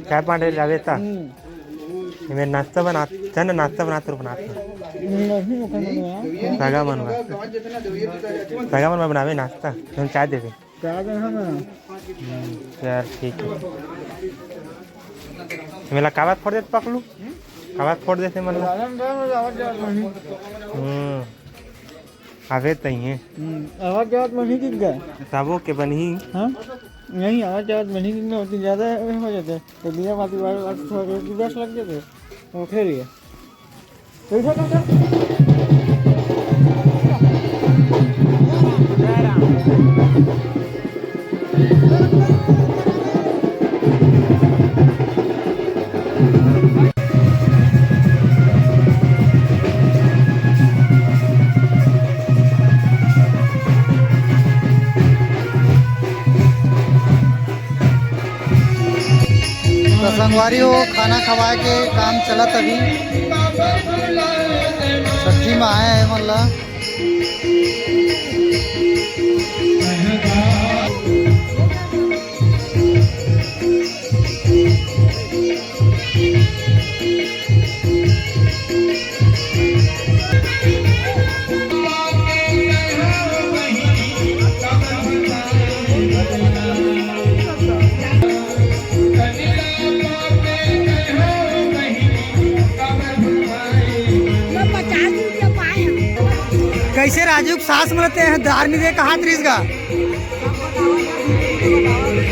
काय पांढरे लावे था मैं नाश्ता बनाता ना नाश्ता बनाते सगा मनवा बनावे नाश्ता हम चाय देवे यार ठीक है मेला काबात फोड़ देते पकड़ू काबात फोड़ देते मतलब आवे तई है आवाज जवाब में नहीं दिख गया साबो के बनी हाँ नहीं आवाज जवाब में नहीं दिखना होती ज़्यादा हो जाता तो दिया बाती बार थोड़ा 10 लग जाते तो फिर ये तो संगवारी हो खाना खवाए के काम चलत अभी छठी में आए है मतलब कैसे राजू सास मिलते हैं धार्मिक दे कहा त्रिस का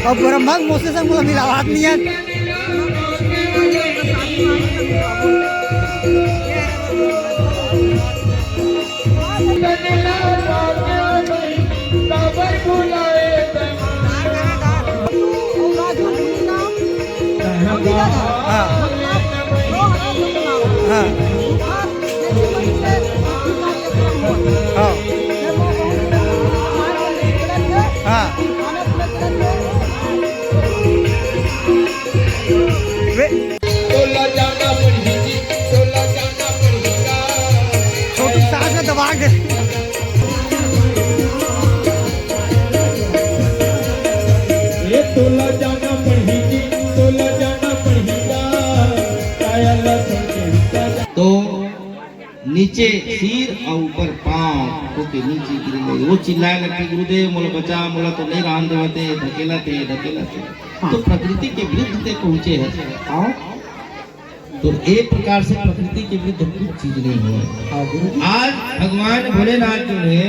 और ब्रह्मक मोसे से मुझे मिला बात नहीं है हाँ हाँ छोटी सास में दबा के तोला जाना पड़ेगी तोला जाना पड़ेगा तो नीचे सिर और ऊपर पाँव को के नीचे गिरेंगे वो चिल्लाए लगते गुरुदेव मोला बचा मोला तो नहीं राम देवते ढकेला थे तो प्रकृति के विरुद्ध ते पहुंचे हैं तो एक प्रकार से प्रकृति के विरुद्ध कुछ चीज नहीं हुआ आज भगवान भोलेनाथ जो है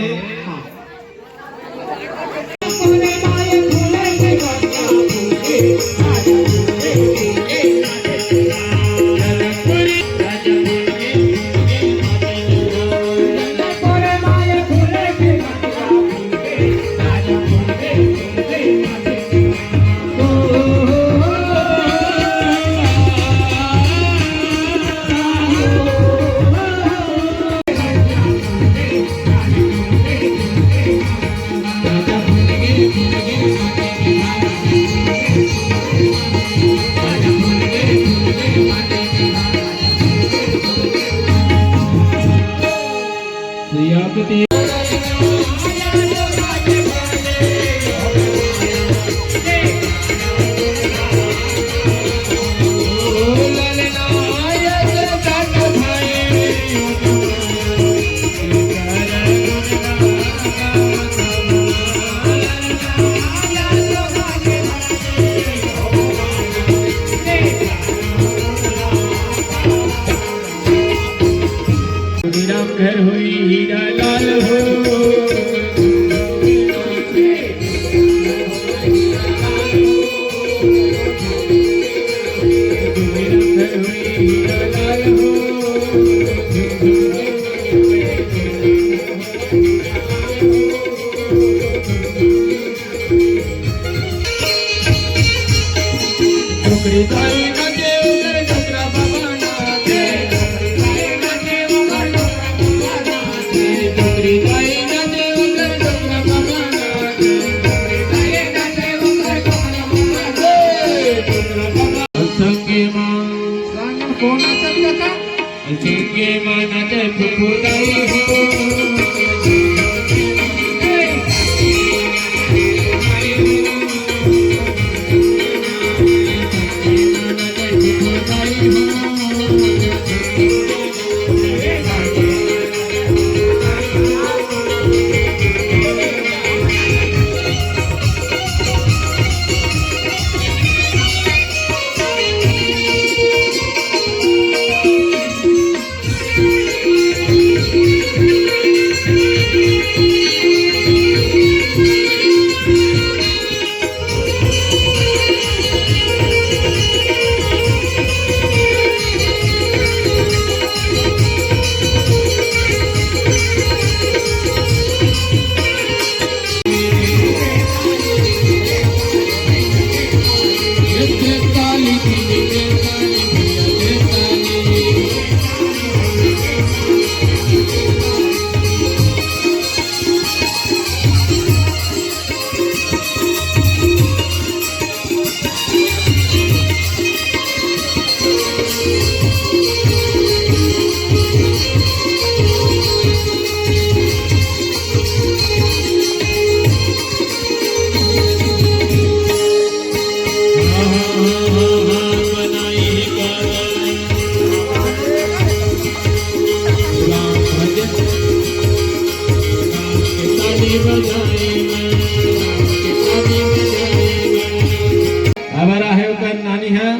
हमारा है ओकर नानी है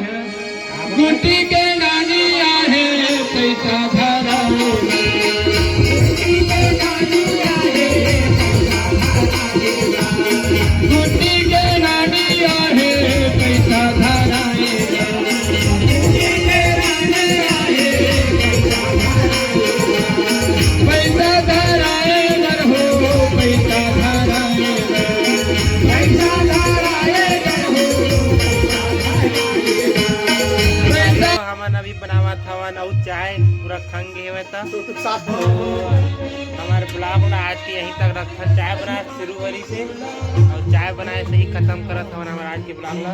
गुटी के नानी आहे पैसा धरा गुटी के नानी आहे पैसा धरा पैसा धराए गर हो पैसा धराए पैसा धराए गर हो हमन अभी बनावत हवन और चाय पूरा खंगे हुए था हमारे ब्लॉग में आज के यहीं तक रखा चाय बनाए शुरू वरी से और चाय बनाए से ही खत्म करत हवन हमारे आज के ब्लॉग ला।